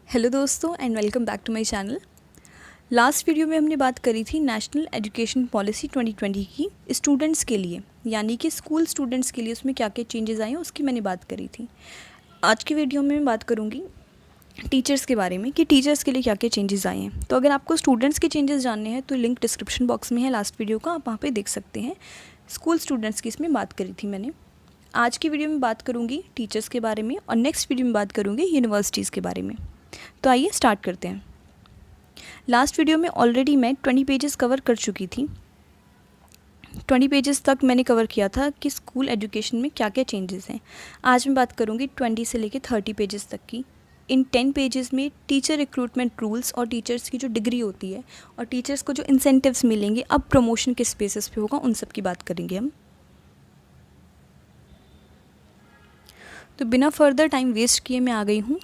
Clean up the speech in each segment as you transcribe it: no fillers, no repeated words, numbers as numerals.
Hello दोस्तों and welcome back to my channel. Last video में हमने बात करी थी नेशनल एजुकेशन पॉलिसी 2020 की स्टूडेंट्स के लिए, यानी कि स्कूल स्टूडेंट्स के लिए उसमें क्या क्या चेंजेस आए हैं उसकी मैंने बात करी थी। आज की वीडियो में मैं बात करूँगी टीचर्स के बारे में कि टीचर्स के लिए क्या क्या चेंजेस आए हैं। तो अगर आपको स्टूडेंट्स के चेंजेस जानने हैं तो लिंक डिस्क्रिप्शन बॉक्स में है लास्ट वीडियो का, आप वहाँ पर देख सकते हैं। स्कूल स्टूडेंट्स की इसमें बात करी थी मैंने। आज की वीडियो में बात करूँगी टीचर्स के बारे में और नेक्स्ट वीडियो में बात करूँगी यूनिवर्सिटीज़ के बारे में। तो आइए स्टार्ट करते हैं। लास्ट वीडियो में ऑलरेडी मैं 20 पेजेस कवर कर चुकी थी। 20 पेजेस तक मैंने कवर किया था कि स्कूल एजुकेशन में क्या क्या चेंजेस हैं। आज मैं बात करूँगी 20 से लेकर 30 पेजेस तक की। इन 10 पेजेस में टीचर रिक्रूटमेंट रूल्स और टीचर्स की जो डिग्री होती है और टीचर्स को जो इंसेंटिव्स मिलेंगे अब प्रमोशन किस बेसिस पे होगा उन सब की बात करेंगे हम। तो बिना फर्दर टाइम वेस्ट किए मैं आ गई हूँ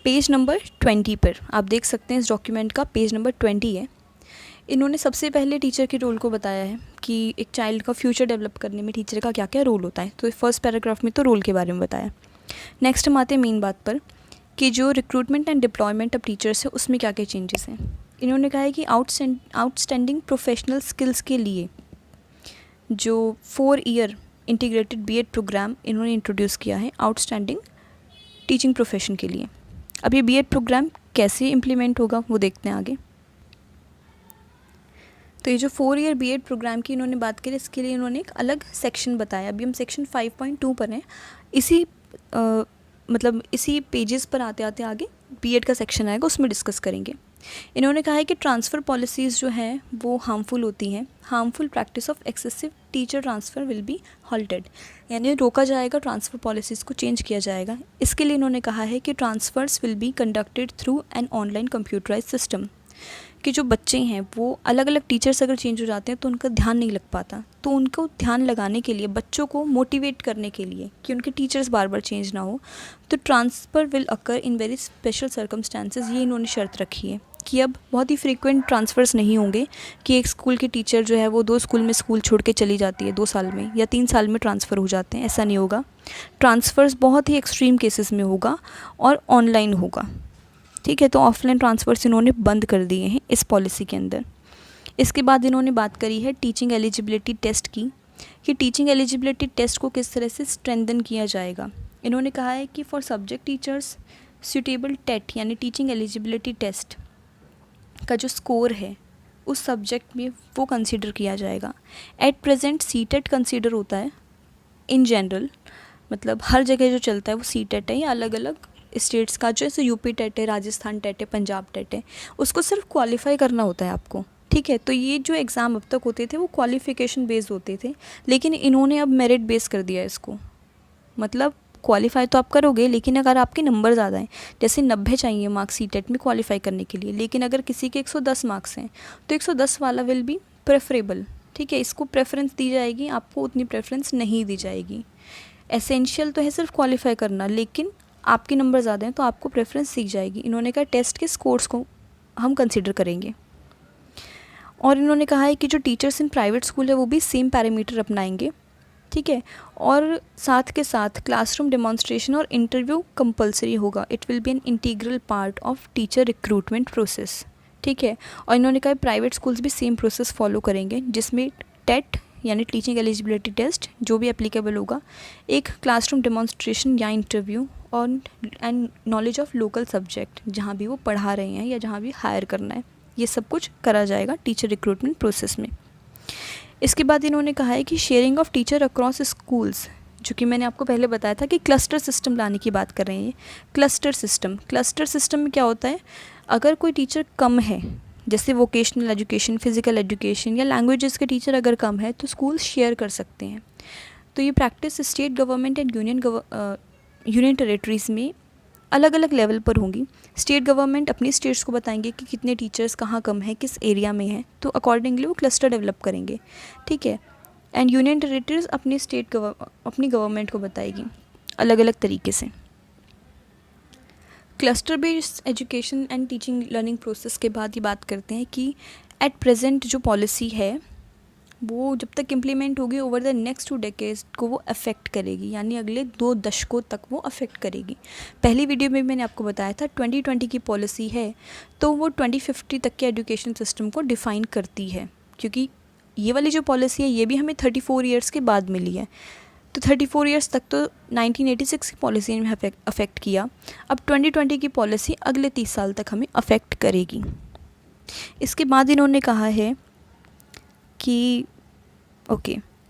पेज नंबर 20 पर। आप देख सकते हैं इस डॉक्यूमेंट का पेज नंबर 20 है। इन्होंने सबसे पहले टीचर के रोल को बताया है कि एक चाइल्ड का फ्यूचर डेवलप करने में टीचर का क्या क्या रोल होता है। तो फर्स्ट पैराग्राफ में तो रोल के बारे में बताया। नेक्स्ट हम आते हैं मेन बात पर कि जो recruitment and deployment of teachers है उसमें क्या क्या चेंजेस हैं। इन्होंने कहा है कि आउटस्टैंडिंग प्रोफेशनल स्किल्स के लिए जो 4 ईयर इंटीग्रेटेड बीएड प्रोग्राम इन्होंने इंट्रोड्यूस किया है आउटस्टैंडिंग टीचिंग प्रोफेशन के लिए। अब ये बीएड प्रोग्राम कैसे इम्प्लीमेंट होगा वो देखते हैं आगे। तो ये जो 4 ईयर बीएड प्रोग्राम की इन्होंने बात करी, इसके लिए इन्होंने एक अलग सेक्शन बताया। अभी हम सेक्शन 5.2 पर हैं। इसी पेजेस पर आते आते आगे बीएड का सेक्शन आएगा, उसमें डिस्कस करेंगे। इन्होंने कहा है कि ट्रांसफ़र पॉलिसीज़ जो हैं वो हार्मफुल होती हैं। Harmful practice of excessive teacher transfer will be halted, यानी रोका जाएगा, ट्रांसफ़र पॉलिसीज़ को चेंज किया जाएगा। इसके लिए इन्होंने कहा है कि transfers will be conducted through an online computerise system, कि जो बच्चे हैं वो अलग अलग टीचर्स अगर चेंज हो जाते हैं तो उनका ध्यान नहीं लग पाता। तो उनको ध्यान लगाने के लिए, बच्चों को मोटिवेट करने के लिए कि उनके टीचर्स बार बार चेंज ना हो, तो transfer will occur in very special circumstances, ये इन्होंने शर्त रखी है कि अब बहुत ही फ्रीक्वेंट ट्रांसफ़र्स नहीं होंगे कि एक स्कूल की टीचर जो है वो 2 स्कूल में स्कूल छोड़ के चली जाती है 2 साल में या 3 साल में ट्रांसफ़र हो जाते हैं, ऐसा नहीं होगा। ट्रांसफ़र्स बहुत ही एक्सट्रीम केसेस में होगा और ऑनलाइन होगा। ठीक है, तो ऑफलाइन ट्रांसफ़र्स इन्होंने बंद कर दिए हैं इस पॉलिसी के अंदर। इसके बाद इन्होंने बात करी है टीचिंग एलिजिबिलिटी टेस्ट की, कि टीचिंग एलिजिबिलिटी टेस्ट को किस तरह से स्ट्रेंथन किया जाएगा। इन्होंने कहा है कि for subject teachers suitable TET, यानी टीचिंग एलिजिबिलिटी टेस्ट का जो स्कोर है उस सब्जेक्ट में वो कंसीडर किया जाएगा। एट प्रेजेंट सीटेट कंसीडर होता है इन जनरल, मतलब हर जगह जो चलता है वो सीटेट है, या अलग अलग स्टेट्स का जैसे यूपी टेट है, राजस्थान टेट है, पंजाब टेट है, उसको सिर्फ क्वालिफाई करना होता है आपको। ठीक है, तो ये जो एग्ज़ाम अब तक होते थे वो क्वालिफ़िकेशन बेस्ड होते थे, लेकिन इन्होंने अब मेरिट बेस कर दिया इसको। मतलब क्वालिफाई तो आप करोगे, लेकिन अगर आपके नंबर ज़्यादा हैं, जैसे 90 चाहिए मार्क्स सीटेट में क्वालिफाई करने के लिए, लेकिन अगर किसी के 110 मार्क्स हैं तो 110 वाला विल बी प्रेफरेबल। ठीक है, इसको प्रेफरेंस दी जाएगी, आपको उतनी प्रेफरेंस नहीं दी जाएगी। एसेंशियल तो है सिर्फ क्वालिफाई करना, लेकिन आपके नंबर ज़्यादा हैं तो आपको प्रेफरेंस दी जाएगी। इन्होंने कहा टेस्ट के स्कोर्स को हम कंसिडर करेंगे। और इन्होंने कहा है कि जो टीचर्स इन प्राइवेट स्कूल है वो भी सेम पैरामीटर अपनाएंगे। ठीक है, और साथ के साथ क्लासरूम डेमोन्स्ट्रेशन और इंटरव्यू कंपलसरी होगा। It will be an integral part of teacher recruitment process. ठीक है, और इन्होंने कहा प्राइवेट स्कूल्स भी सेम प्रोसेस फॉलो करेंगे, जिसमें टेट यानी टीचिंग एलिजिबिलिटी टेस्ट जो भी एप्लीकेबल होगा, एक क्लासरूम डेमोन्स्ट्रेशन या इंटरव्यू और and knowledge of local subject जहाँ भी वो पढ़ा रहे हैं या जहाँ भी हायर करना है, ये सब कुछ करा जाएगा टीचर रिक्रूटमेंट प्रोसेस में। इसके बाद इन्होंने कहा है कि sharing of teacher across schools, जो कि मैंने आपको पहले बताया था कि क्लस्टर सिस्टम लाने की बात कर रहे हैं। क्लस्टर सिस्टम में क्या होता है, अगर कोई टीचर कम है, जैसे वोकेशनल एजुकेशन, फिज़िकल एजुकेशन या लैंग्वेजेस के टीचर अगर कम है तो स्कूल शेयर कर सकते हैं। तो ये practice state government and union territories में अलग अलग लेवल पर होंगी। स्टेट गवर्नमेंट अपनी स्टेट्स को बताएंगे कि कितने टीचर्स कहाँ कम है, किस एरिया में है, तो अकॉर्डिंगली वो क्लस्टर डेवलप करेंगे। ठीक है, एंड यूनियन टेरेटरीज़ अपनी अपनी गवर्नमेंट को बताएगी अलग अलग तरीके से। Cluster based education and teaching learning process के बाद ये बात करते हैं कि एट प्रेजेंट जो पॉलिसी है वो जब तक इम्प्लीमेंट होगी ओवर द नेक्स्ट 2 डेकेड्स को वो अफेक्ट करेगी, यानी अगले 2 दशकों तक वो अफेक्ट करेगी। पहली वीडियो में मैंने आपको बताया था 2020 की पॉलिसी है तो वो 2050 तक के एजुकेशन सिस्टम को डिफ़ाइन करती है, क्योंकि ये वाली जो पॉलिसी है ये भी हमें 34 ईयर्स के बाद मिली है। तो 34 ईयर्स तक तो 1986 की पॉलिसी ने अफेक्ट किया, अब 2020 की पॉलिसी अगले 30 साल तक हमें अफेक्ट करेगी। इसके बाद इन्होंने कहा है कि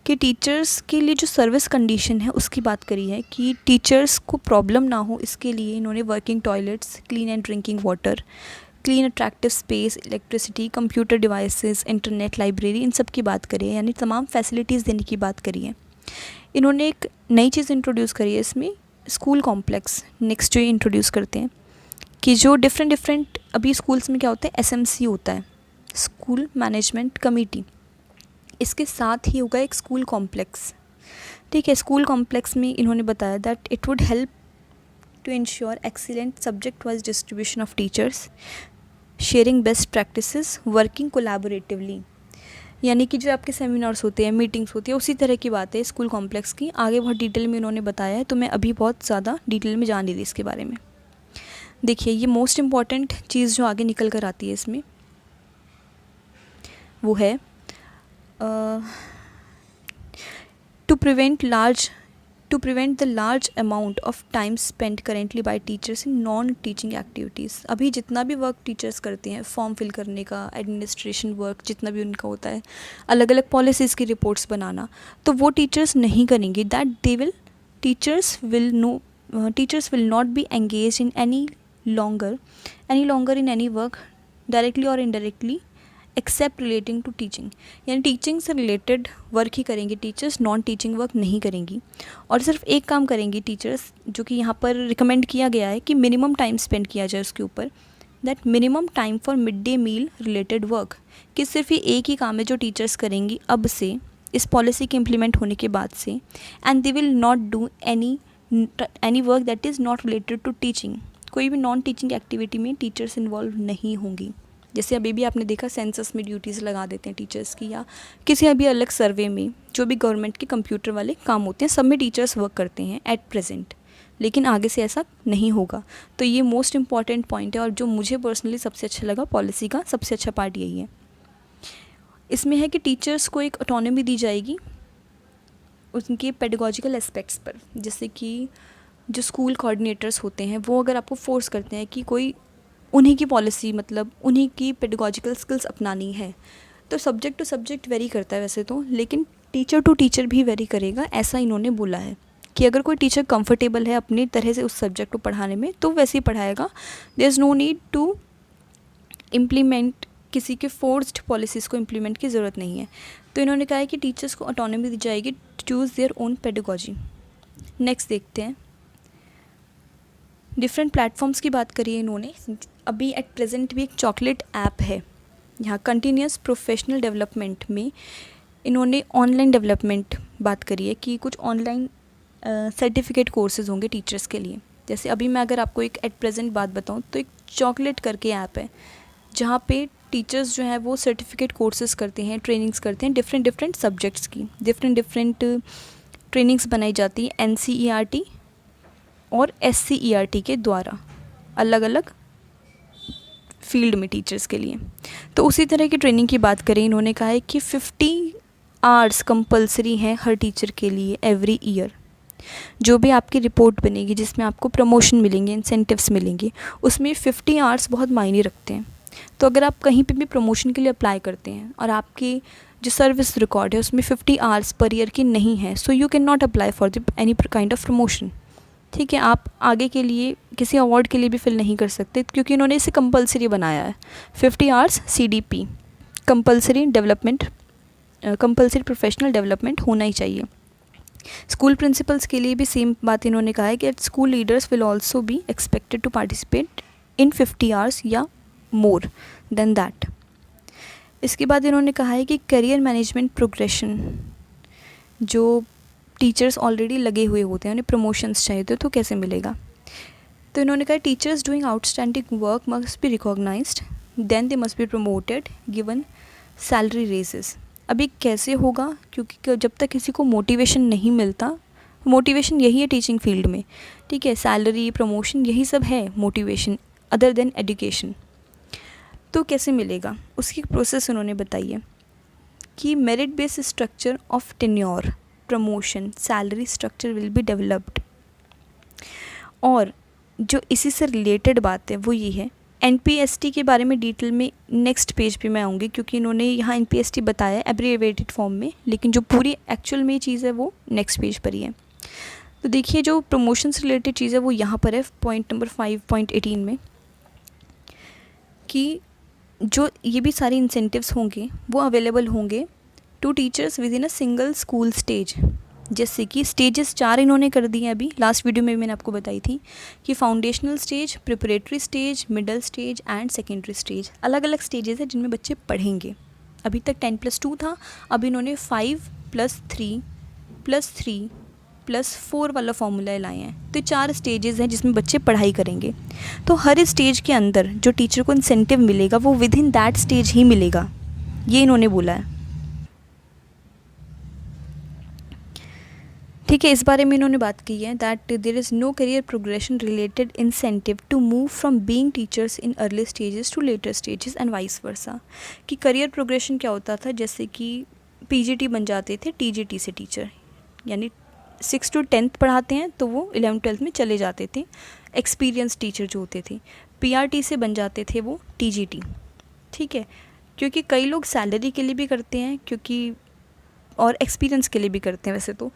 कि टीचर्स के लिए जो सर्विस कंडीशन है उसकी बात करी है कि टीचर्स को प्रॉब्लम ना हो, इसके लिए इन्होंने working toilets, clean and drinking water, clean attractive space, electricity, computer devices, internet, library, इन सब की बात करी है, यानी तमाम फैसिलिटीज़ देने की बात करी है। इन्होंने एक नई चीज़ इंट्रोड्यूस करी है इसमें, स्कूल कॉम्प्लेक्स। नेक्स्ट जो इंट्रोड्यूस करते हैं कि जो डिफरेंट अभी स्कूल्स में क्या होता है, SMC होता है, स्कूल मैनेजमेंट कमेटी, इसके साथ ही होगा एक स्कूल कॉम्प्लेक्स। ठीक है, स्कूल कॉम्प्लेक्स में इन्होंने बताया that it would help to ensure excellent subject wise distribution of teachers, sharing best practices, working collaboratively, यानी कि जो आपके सेमिनार्स होते हैं, मीटिंग्स होती है, उसी तरह की बात है स्कूल कॉम्प्लेक्स की। आगे बहुत डिटेल में इन्होंने बताया है, तो मैं अभी बहुत ज़्यादा डिटेल में जान नहीं रही इसके बारे में। देखिए, ये मोस्ट इम्पॉर्टेंट चीज़ जो आगे निकल कर आती है इसमें वो है to prevent the large amount of time spent currently by teachers in non-teaching activities। अभी जितना भी वर्क टीचर्स करते हैं, फॉर्म फिल करने का, एडमिनिस्ट्रेशन वर्क जितना भी उनका होता है, अलग अलग पॉलिसीज़ की रिपोर्ट्स बनाना, तो वो टीचर्स नहीं करेंगे। Teachers will not be engaged in any longer in any work directly or indirectly except relating to teaching, यानी टीचिंग से रिलेटेड वर्क ही करेंगी टीचर्स, नॉन टीचिंग वर्क नहीं करेंगी। और सिर्फ एक काम करेंगी टीचर्स, जो कि यहाँ पर रिकमेंड किया गया है कि मिनिमम टाइम स्पेंड किया जाए उसके ऊपर, that minimum time for mid day meal related work, कि सिर्फ ये एक ही काम है जो टीचर्स करेंगी अब से, इस पॉलिसी के इम्प्लीमेंट होने के बाद से। And they will not do any work that is not related to teaching. कोई भी नॉन टीचिंग एक्टिविटी में टीचर्स इन्वॉल्व नहीं होंगी। जैसे अभी भी आपने देखा सेंसस में ड्यूटीज़ लगा देते हैं टीचर्स की, या किसी अभी अलग सर्वे में, जो भी गवर्नमेंट के कंप्यूटर वाले काम होते हैं सब में टीचर्स वर्क करते हैं एट प्रेजेंट, लेकिन आगे से ऐसा नहीं होगा। तो ये मोस्ट इम्पॉर्टेंट पॉइंट है, और जो मुझे पर्सनली सबसे अच्छा लगा पॉलिसी का सबसे अच्छा पार्ट यही है। इसमें है कि टीचर्स को एक ऑटोनॉमी दी जाएगी उनके पेडागोजिकल एस्पेक्ट्स पर, जैसे कि जो स्कूल कोऑर्डिनेटर्स होते हैं वो अगर आपको फोर्स करते हैं कि कोई उन्हीं की पॉलिसी, मतलब उन्हीं की पेडागोजिकल स्किल्स अपनानी है, तो सब्जेक्ट टू सब्जेक्ट वेरी करता है वैसे तो, लेकिन टीचर टू टीचर भी वेरी करेगा, ऐसा इन्होंने बोला है कि अगर कोई टीचर कंफर्टेबल है अपनी तरह से उस सब्जेक्ट को पढ़ाने में तो वैसे ही पढ़ाएगा। There is no need to implement किसी के फोर्स्ड पॉलिसीज़ को इम्प्लीमेंट की ज़रूरत नहीं है। तो इन्होंने कहा है कि टीचर्स को ऑटोनॉमी दी जाएगी to choose their own pedagogy. Next देखते हैं, डिफरेंट प्लेटफॉर्म्स की बात करी है इन्होंने। अभी एट प्रेजेंट भी एक चॉकलेट ऐप है, यहाँ कंटिन्यूस प्रोफेशनल डेवलपमेंट में इन्होंने ऑनलाइन डेवलपमेंट बात करी है कि कुछ ऑनलाइन सर्टिफिकेट कोर्सेज होंगे टीचर्स के लिए। जैसे अभी मैं अगर आपको एक एट प्रेजेंट बात बताऊँ तो एक चॉकलेट करके ऐप है जहाँ पे टीचर्स जो है वो सर्टिफिकेट कोर्सेज करते हैं, ट्रेनिंग्स करते हैं, डिफरेंट सब्जेक्ट्स की डिफरेंट ट्रेनिंग्स बनाई जाती है NCERT और SCERT के द्वारा अलग अलग फील्ड में टीचर्स के लिए। तो उसी तरह की ट्रेनिंग की बात करें, इन्होंने कहा है कि 50 आवर्स कंपलसरी हैं हर टीचर के लिए एवरी ईयर। जो भी आपकी रिपोर्ट बनेगी जिसमें आपको प्रमोशन मिलेंगे, इंसेंटिव्स मिलेंगे, उसमें 50 आवर्स बहुत मायने रखते हैं। तो अगर आप कहीं पे भी प्रमोशन के लिए अप्लाई करते हैं और आपकी जो सर्विस रिकॉर्ड है उसमें 50 आवर्स पर ईयर की नहीं है, so you can not apply for the any kind of promotion. ठीक है, आप आगे के लिए किसी अवार्ड के लिए भी फिल नहीं कर सकते, क्योंकि इन्होंने इसे कंपलसरी बनाया है। 50 hours CDP compulsory professional development होना ही चाहिए। स्कूल प्रिंसिपल्स के लिए भी सेम बात इन्होंने कहा है कि school leaders will also be expected to participate in 50 hours या मोर देन दैट। इसके बाद इन्होंने कहा है कि करियर मैनेजमेंट प्रोग्रेशन, जो टीचर्स ऑलरेडी लगे हुए होते हैं, उन्हें प्रमोशंस चाहिए तो कैसे मिलेगा। तो इन्होंने कहा teachers doing outstanding work must be recognised, then they must be promoted, given salary raises. अभी कैसे होगा, क्योंकि जब तक किसी को मोटिवेशन नहीं मिलता, मोटिवेशन यही है टीचिंग फील्ड में, ठीक है, सैलरी, प्रमोशन, यही सब है मोटिवेशन अदर देन एजुकेशन। तो कैसे मिलेगा, उसकी प्रोसेस उन्होंने बताई है कि merit based structure of tenure, promotion, salary structure will be developed. और जो इसी से रिलेटेड बात है वो ये है, एनपीएसटी के बारे में डिटेल में नेक्स्ट पेज पे मैं आऊँगी, क्योंकि इन्होंने यहाँ एनपीएसटी बताया है एब्रीवेटेड फॉर्म में, लेकिन जो पूरी एक्चुअल में चीज़ है वो नेक्स्ट पेज पर ही है। तो देखिए जो प्रमोशन से रिलेटेड चीज़ है वो यहाँ पर है पॉइंट नंबर 5.18 में, कि जो ये भी सारे इंसेंटिव्स होंगे वो अवेलेबल होंगे to teachers within a single school stage. जैसे कि स्टेजेस 4 इन्होंने कर दिए हैं, अभी लास्ट वीडियो में भी मैंने आपको बताई थी कि foundational stage, preparatory stage, middle stage and secondary stage, अलग अलग स्टेजेस हैं जिनमें बच्चे पढ़ेंगे। अभी तक 10+2 था, अब इन्होंने 5+3+3+4 वाला फॉर्मूला लाए हैं। तो 4 स्टेजेस हैं जिसमें बच्चे पढ़ाई करेंगे। तो हर स्टेज के अंदर जो टीचर को इंसेंटिव मिलेगा वो विद इन दैट स्टेज ही मिलेगा, ये इन्होंने बोला है, ठीक है। इस बारे में इन्होंने बात की है that there is no career progression related incentive to move from being teachers in early stages to later stages and vice versa. कि करियर प्रोग्रेशन क्या होता था, जैसे कि पीजीटी बन जाते थे टीजीटी से टीचर, यानी 6 to 10th पढ़ाते हैं तो वो 11th-12th में चले जाते थे, एक्सपीरियंस टीचर जो होते थे। पीआरटी से बन जाते थे वो टीजीटी, ठीक है, क्योंकि कई लोग सैलरी के लिए भी करते हैं, क्योंकि और एक्सपीरियंस के लिए भी करते हैं। वैसे तो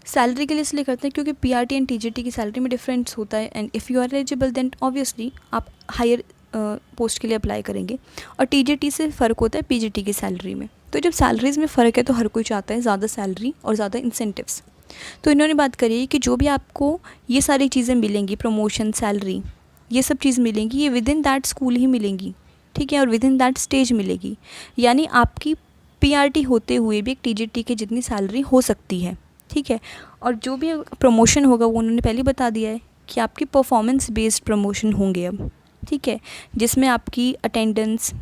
सैलरी के लिए इसलिए करते हैं क्योंकि पीआरटी एंड टीजीटी की सैलरी में डिफरेंस होता है, and if you are eligible then obviously आप हायर पोस्ट के लिए अप्लाई करेंगे। और टीजीटी से फ़र्क होता है पीजीटी की सैलरी में। तो जब सैलरीज़ में फ़र्क है तो हर कोई चाहता है ज़्यादा सैलरी और ज़्यादा इंसेंटिव्स। तो इन्होंने बात करी है कि जो भी आपको ये सारी चीज़ें मिलेंगी, प्रमोशन, सैलरी, ये सब चीज़ मिलेंगी, ये विद इन दैट स्कूल ही मिलेंगी, ठीक है, और विद इन दैट स्टेज मिलेगी। यानी आपकी पीआरटी होते हुए भी एक टीजीटी की जितनी सैलरी हो सकती है, ठीक है। और जो भी प्रमोशन होगा वो उन्होंने पहले बता दिया है कि आपकी परफॉर्मेंस बेस्ड प्रमोशन होंगे अब, ठीक है, जिसमें आपकी अटेंडेंस,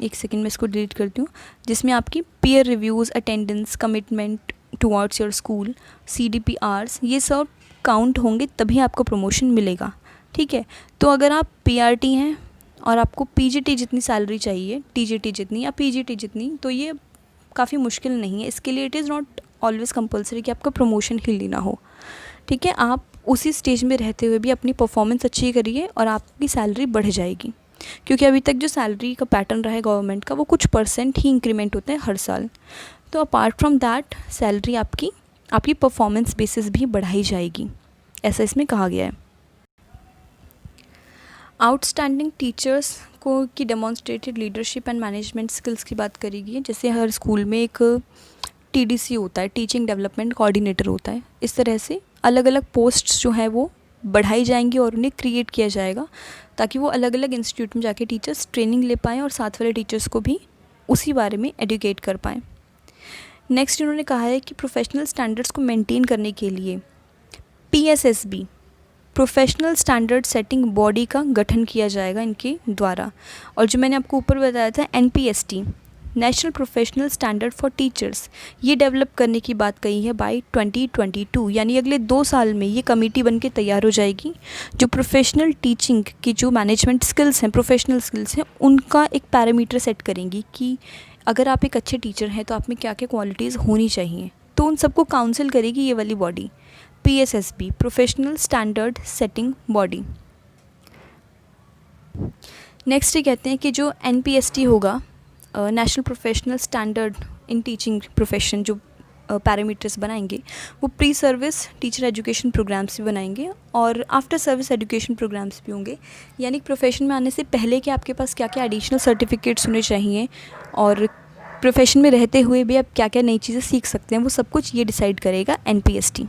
एक सेकंड में इसको डिलीट करती हूँ, जिसमें आपकी peer reviews, attendance, commitment towards your school, CDPRs, ये सब काउंट होंगे तभी आपको प्रमोशन मिलेगा, ठीक है। तो अगर आप पीआरटी हैं और आपको पीजीटी जितनी सैलरी चाहिए, टीजीटी जितनी या पीजीटी जितनी, तो ये काफ़ी मुश्किल नहीं है। इसके लिए it is not always compulsory कि आपका प्रमोशन ही लेना हो, ठीक है। आप उसी स्टेज में रहते हुए भी अपनी परफॉर्मेंस अच्छी करिए और आपकी सैलरी बढ़ जाएगी, क्योंकि अभी तक जो सैलरी का पैटर्न रहा है गवर्नमेंट का वो कुछ % ही इंक्रीमेंट होते हैं हर साल। तो अपार्ट फ्रॉम दैट सैलरी आपकी परफॉर्मेंस बेसिस भी बढ़ाई जाएगी, ऐसा इसमें कहा गया है। आउटस्टैंडिंग टीचर्स को की demonstrated leadership and management skills की बात करी गई है। जैसे हर स्कूल में एक TDC होता है, टीचिंग डेवलपमेंट कोऑर्डिनेटर होता है। इस तरह से अलग अलग पोस्ट्स जो हैं वो बढ़ाई जाएंगी और उन्हें क्रिएट किया जाएगा ताकि वो अलग अलग इंस्टीट्यूट में जाके टीचर्स ट्रेनिंग ले पाएँ और साथ वाले टीचर्स को भी उसी बारे में एडुकेट कर पाएँ। नेक्स्ट इन्होंने कहा है कि प्रोफेशनल स्टैंडर्ड्स को मेंटेन करने के लिए PSSB, professional standard setting body का गठन किया जाएगा इनके द्वारा। और जो मैंने आपको ऊपर बताया था NPST, national professional standard for teachers, ये डेवलप करने की बात कही है बाय 2022, यानी अगले 2 साल में ये कमेटी बन के तैयार हो जाएगी जो प्रोफेशनल टीचिंग की जो मैनेजमेंट स्किल्स हैं, प्रोफेशनल स्किल्स हैं, उनका एक पैरामीटर सेट करेंगी कि अगर आप एक अच्छे टीचर हैं तो आप में क्या क्या क्वालिटीज़ होनी चाहिए। तो उन सबको काउंसिल करेगी ये वाली body, PSSB, professional standard setting body. Next ये कहते हैं कि जो NPST होगा, national professional standard in teaching profession, जो पैरामीटर्स बनाएंगे वो pre service teacher education programmes भी बनाएंगे और आफ्टर सर्विस एजुकेशन प्रोग्राम्स भी होंगे। यानी प्रोफेशन में आने से पहले कि आपके पास क्या क्या एडिशनल सर्टिफिकेट्स होने चाहिए और प्रोफेशन में रहते हुए भी आप क्या क्या नई चीज़ें सीख सकते हैं, वो सब कुछ ये डिसाइड करेगा NPST।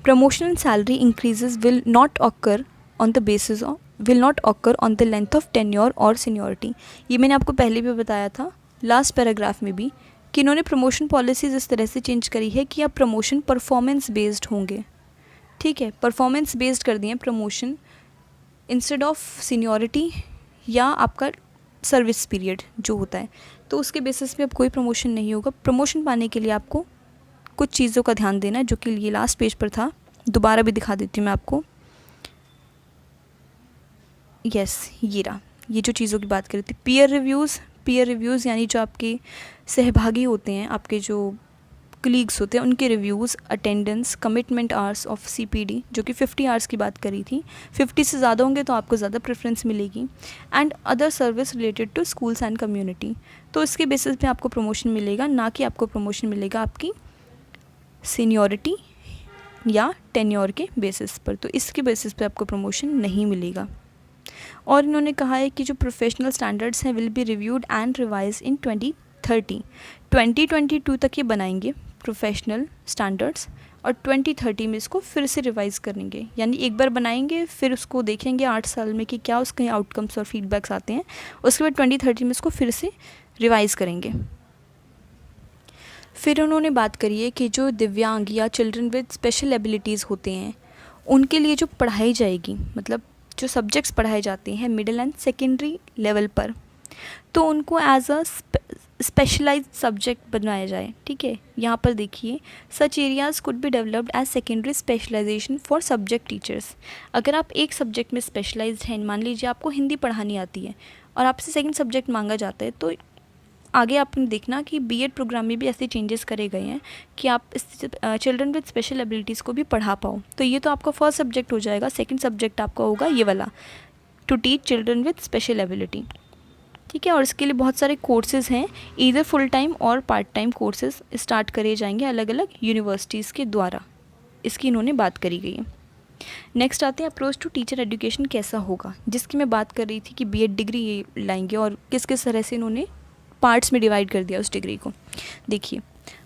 Promotion and salary increases will not occur on the basis of will not occur on the length of tenure और सीनियरिटी। ये मैंने आपको पहले भी बताया था लास्ट पैराग्राफ में भी कि इन्होंने प्रमोशन पॉलिसीज़ इस तरह से चेंज करी है कि अब प्रमोशन परफॉर्मेंस बेस्ड होंगे, ठीक है, परफॉर्मेंस बेस्ड कर दिए प्रमोशन इंस्टेड ऑफ सीनियरिटी या आपका सर्विस पीरियड जो होता है। तो उसके बेसिस पे अब कोई प्रमोशन नहीं होगा। प्रमोशन पाने के लिए आपको कुछ चीज़ों का ध्यान देना है, जो कि ये लास्ट पेज पर था, दोबारा भी दिखा देती हूँ मैं आपको। यस, ये रहा, ये जो चीज़ों की बात करी थी, पीयर रिव्यूज़ यानी जो आपके सहभागी होते हैं, आपके जो कलीग्स होते हैं, उनके reviews, attendance, commitment hours of CPD, जो कि 50 आवर्स की बात करी थी, 50 से ज़्यादा होंगे तो आपको ज़्यादा प्रेफरेंस मिलेगी, and other service related to schools and community. तो इसके बेसिस पे आपको प्रमोशन मिलेगा, ना कि आपको प्रमोशन मिलेगा आपकी सीनियरिटी या टेन्योर के बेसिस पर। तो इसके बेसिस पे आपको प्रमोशन नहीं मिलेगा। और इन्होंने कहा है कि जो प्रोफेशनल स्टैंडर्ड्स हैं will be reviewed and revise in 2022 तक ये बनाएंगे प्रोफेशनल स्टैंडर्ड्स, और 2030 में इसको फिर से रिवाइज़ करेंगे, यानी एक बार बनाएंगे फिर उसको देखेंगे 8 साल में कि क्या उसके आउटकम्स और फीडबैक्स आते हैं, उसके बाद 2030 में इसको फिर से रिवाइज़ करेंगे। फिर उन्होंने बात करी है कि जो दिव्यांग या चिल्ड्रन विद स्पेशल एबिलिटीज़ होते हैं उनके लिए जो पढ़ाई जाएगी, मतलब जो सब्जेक्ट्स पढ़ाए जाते हैं मिडिल एंड सेकेंडरी लेवल पर, तो उनको एज अ स्पेशलाइज्ड सब्जेक्ट बनाया जाए। ठीक है, यहाँ पर देखिए, such areas could be developed as secondary specialisation for subject teachers. अगर आप एक सब्जेक्ट में स्पेशलाइज्ड हैं, मान लीजिए आपको हिंदी पढ़ानी आती है और आपसे सेकंड सब्जेक्ट मांगा जाता है, तो आगे आपने देखना कि बीएड प्रोग्राम में भी ऐसे चेंजेस करे गए हैं कि आप इस चिल्ड्रन विद स्पेशल एबिलिटीज़ को भी पढ़ा पाओ। तो ये तो आपका फर्स्ट सब्जेक्ट हो जाएगा, सेकंड सब्जेक्ट आपका होगा ये वाला, to teach children with special ability. ठीक है, और इसके लिए बहुत सारे कोर्सेज़ हैं, ईदर फुल टाइम और पार्ट टाइम कोर्सेज़ स्टार्ट करे जाएंगे अलग अलग यूनिवर्सिटीज़ के द्वारा। इसकी इन्होंने बात करी गई है। नेक्स्ट आते हैं अप्रोच टू टीचर एजुकेशन कैसा होगा, जिसकी मैं बात कर रही थी कि बीएड डिग्री ये लाएंगे और किस किस तरह से इन्होंने पार्ट्स में डिवाइड कर दिया उस डिग्री को। देखिए,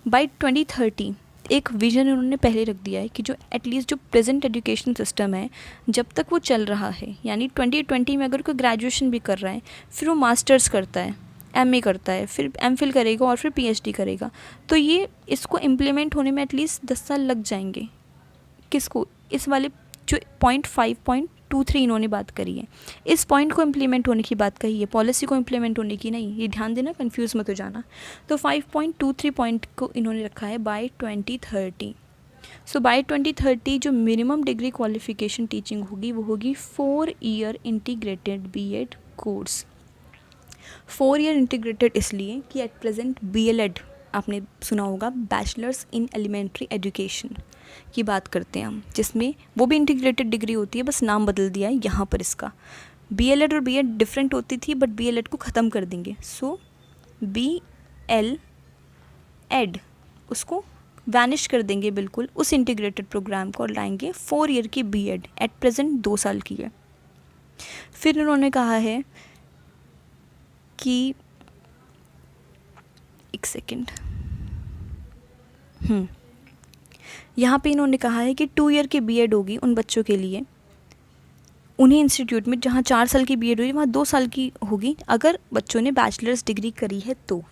बाय 2030 एक विज़न उन्होंने पहले रख दिया है कि जो एटलीस्ट जो प्रेजेंट एजुकेशन सिस्टम है जब तक वो चल रहा है, यानी 2020 में अगर कोई ग्रेजुएशन भी कर रहा है, फिर वो मास्टर्स करता है, एमए करता है, फिर एमफिल करेगा और फिर पीएचडी करेगा, तो ये इसको इम्प्लीमेंट होने में एटलीस्ट 10 साल लग जाएंगे। किसको? इस वाले जो 5.23 इन्होंने बात करी है, इस पॉइंट को इम्प्लीमेंट होने की बात कही है, पॉलिसी को इम्प्लीमेंट होने की नहीं। ये ध्यान देना, कंफ्यूज मत हो जाना। तो 5.23 पॉइंट को इन्होंने रखा है बाय 2030। सो बाय 2030 जो मिनिमम डिग्री क्वालिफिकेशन टीचिंग होगी वो होगी 4 year integrated BEd course. 4 year integrated इसलिए कि एट प्रेजेंट बीएलएड आपने सुना होगा, बैचलर्स इन एलिमेंट्री एजुकेशन की बात करते हैं हम, जिसमें वो भी इंटीग्रेटेड डिग्री होती है, बस नाम बदल दिया है यहाँ पर इसका। बीएलएड और बीएड डिफरेंट होती थी, बट बीएलएड को ख़त्म कर देंगे। सो बीएलएड उसको वैनिश कर देंगे बिल्कुल, उस इंटीग्रेटेड प्रोग्राम को, और लाएंगे 4 ईयर की बीएड, एट प्रेजेंट 2 साल की है। फिर उन्होंने कहा है कि एक सेकेंड, यहाँ पे इन्होंने कहा है कि 2 ईयर की बीएड होगी उन बच्चों के लिए, उन्हीं इंस्टीट्यूट में जहाँ 4 साल की बीएड हुई वहाँ 2 साल की होगी अगर बच्चों ने बैचलर्स डिग्री करी है तो।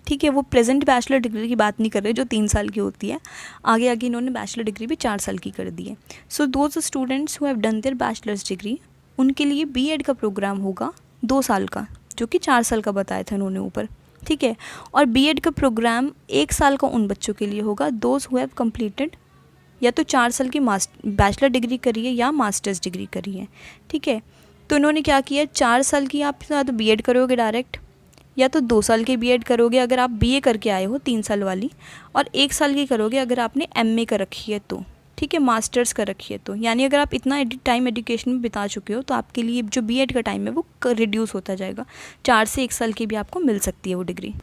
ठीक है, वो प्रेजेंट बैचलर डिग्री की बात नहीं कर रहे जो 3 साल की होती है, आगे आगे इन्होंने बैचलर डिग्री भी 4 साल की कर दी है। So those students who have done their bachelor's degree, उनके लिए बीएड का प्रोग्राम होगा 2 साल का, जो कि 4 साल का बताया था उन्होंने ऊपर। ठीक है, और बीएड का प्रोग्राम 1 साल का उन बच्चों के लिए होगा दोज हु हैव कंप्लीटेड या तो 4 साल की बैचलर डिग्री करी है या मास्टर्स डिग्री करी है। ठीक है, तो इन्होंने क्या किया, 4 साल की आप या तो बीएड करोगे डायरेक्ट, या तो 2 साल की बीएड करोगे अगर आप बीए करके आए हो 3 साल वाली, और 1 साल की करोगे अगर आपने एमए कर रखी है तो। ठीक है, मास्टर्स कर रखी है तो, यानी अगर आप इतना टाइम एजुकेशन में बिता चुके हो तो आपके लिए जो बीएड का टाइम है वो रिड्यूस होता जाएगा, 4 से 1 साल की भी आपको मिल सकती है वो डिग्री।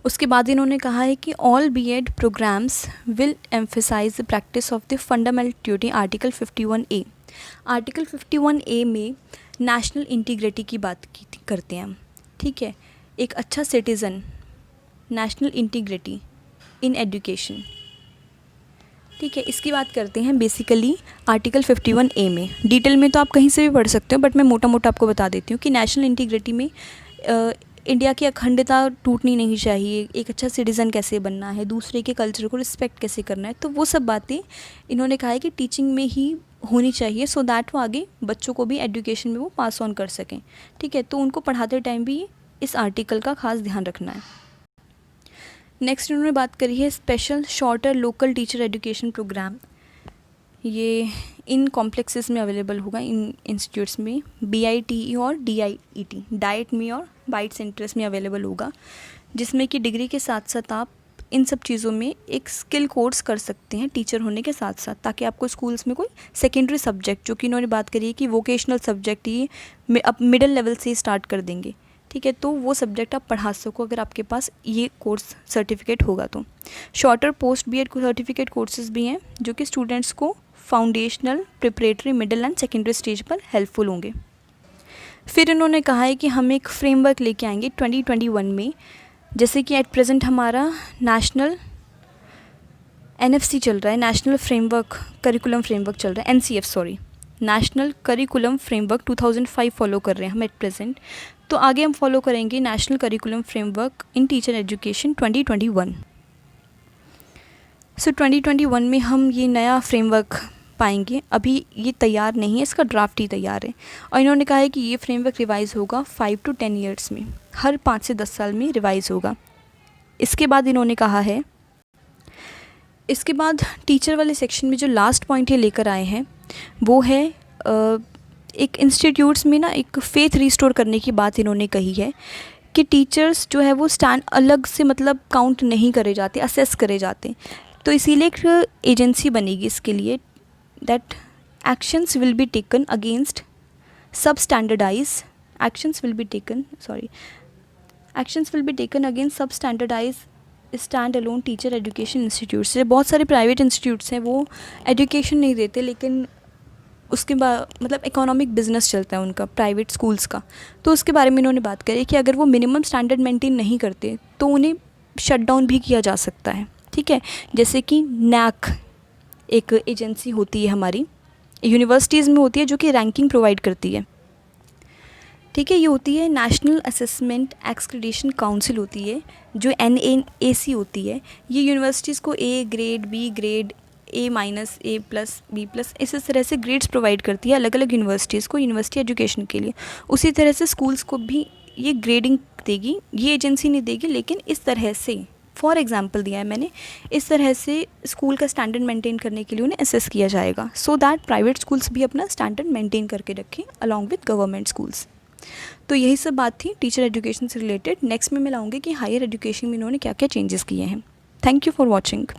उसके बाद इन्होंने कहा है कि all BEd programmes will emphasise the practice of the fundamental duty, article 51A। Article 51A में नेशनल इंटीग्रिटी की बात करते हैं हम। ठीक है, एक अच्छा citizen, national integrity in education. ठीक है, इसकी बात करते हैं बेसिकली आर्टिकल 51A में। डिटेल में तो आप कहीं से भी पढ़ सकते हो, बट मैं मोटा मोटा आपको बता देती हूँ कि नेशनल इंटीग्रिटी में इंडिया की अखंडता टूटनी नहीं चाहिए, एक अच्छा सिटीज़न कैसे बनना है, दूसरे के कल्चर को रिस्पेक्ट कैसे करना है, तो वो सब बातें इन्होंने कहा है कि टीचिंग में ही होनी चाहिए, सो दैट वो आगे बच्चों को भी एजुकेशन में वो पास ऑन कर सकें। ठीक है, तो उनको पढ़ाते टाइम भी इस आर्टिकल का खास ध्यान रखना है। नेक्स्ट उन्होंने बात करी है special shorter local teacher education programme. ये इन कॉम्प्लेक्सेस में अवेलेबल होगा, इन इंस्टीट्यूट्स में BITE और DIET, डाइट में और बाइट सेंटर्स में अवेलेबल होगा, जिसमें कि डिग्री के साथ साथ आप इन सब चीज़ों में एक स्किल कोर्स कर सकते हैं टीचर होने के साथ साथ, ताकि आपको स्कूल्स में कोई सेकेंडरी सब्जेक्ट, जो कि इन्होंने बात करी है कि वोकेशनल सब्जेक्ट ये अब मिडिल लेवल से स्टार्ट कर देंगे, ठीक है, तो वो सब्जेक्ट आप पढ़ा सको अगर आपके पास ये कोर्स सर्टिफिकेट होगा तो। Shorter post BEd certificate courses भी हैं जो कि स्टूडेंट्स को foundational, preparatory, middle and secondary stage पर हेल्पफुल होंगे। फिर इन्होंने कहा है कि हम एक फ्रेमवर्क लेके आएंगे 2021 में, जैसे कि एट प्रेजेंट हमारा नेशनल NFC चल रहा है, नेशनल फ्रेमवर्क करिकुलम फ्रेमवर्क चल रहा है, NCF sorry, national curriculum framework 2005 follow कर रहे हैं हम एट प्रेजेंट। तो आगे हम फॉलो करेंगे national curriculum framework in teacher education 2021। सो 2021 में हम ये नया फ्रेमवर्क पाएंगे। अभी ये तैयार नहीं है, इसका ड्राफ्ट ही तैयार है, और इन्होंने कहा है कि ये फ्रेमवर्क रिवाइज़ होगा 5 to 10 ईयर्स में, हर 5 से 10 साल में रिवाइज़ होगा। इसके बाद इन्होंने कहा है, इसके बाद टीचर वाले सेक्शन में जो लास्ट पॉइंट ये लेकर आए हैं वो है एक इंस्टीट्यूट्स में ना एक फेथ रिस्टोर करने की बात इन्होंने कही है कि टीचर्स जो है वो स्टैंड अलग से मतलब काउंट नहीं करे जाते, असेस करे जाते। तो इसीलिए एक एजेंसी बनेगी इसके लिए, that actions will be taken against sub standardise actions will be taken against sub standardise stand alone teacher education institutes. बहुत सारे प्राइवेट इंस्टीट्यूट्स हैं वो एजुकेशन नहीं देते, लेकिन उसके बाद मतलब इकोनॉमिक बिजनेस चलता है उनका, प्राइवेट स्कूल्स का। तो उसके बारे में इन्होंने बात करी कि अगर वो मिनिमम स्टैंडर्ड मेंटेन नहीं करते तो उन्हें शट डाउन भी किया जा सकता है, ठीक है। जैसे कि NAAC एक एजेंसी होती है हमारी, यूनिवर्सिटीज़ में होती है, जो कि रैंकिंग प्रोवाइड करती है, ठीक है। ये होती है नेशनल असेसमेंट एक्रेडिटेशन काउंसिल होती है, जो NAAC होती है। ये यूनिवर्सिटीज़ को A grade, B grade, A-, A+, B+, इस तरह से ग्रेड्स प्रोवाइड करती है अलग अलग यूनिवर्सिटीज़ को, यूनिवर्सिटी एजुकेशन के लिए। उसी तरह से स्कूल्स को भी ये ग्रेडिंग देगी, ये एजेंसी नहीं देगी, लेकिन इस तरह से, फॉर एग्जांपल दिया है मैंने, इस तरह से स्कूल का स्टैंडर्ड मेंटेन करने के लिए उन्हें असेस किया जाएगा, सो दैट प्राइवेट स्कूल्स भी अपना स्टैंडर्ड मेंटेन करके रखें अलॉन्ग विद गवर्नमेंट स्कूल्स। तो यही सब बात थी टीचर एजुकेशन से रिलेटेड। नेक्स्ट में मैं लाऊंगी कि हायर एजुकेशन में इन्होंने क्या क्या चेंजेस किए हैं। Thank you for watching.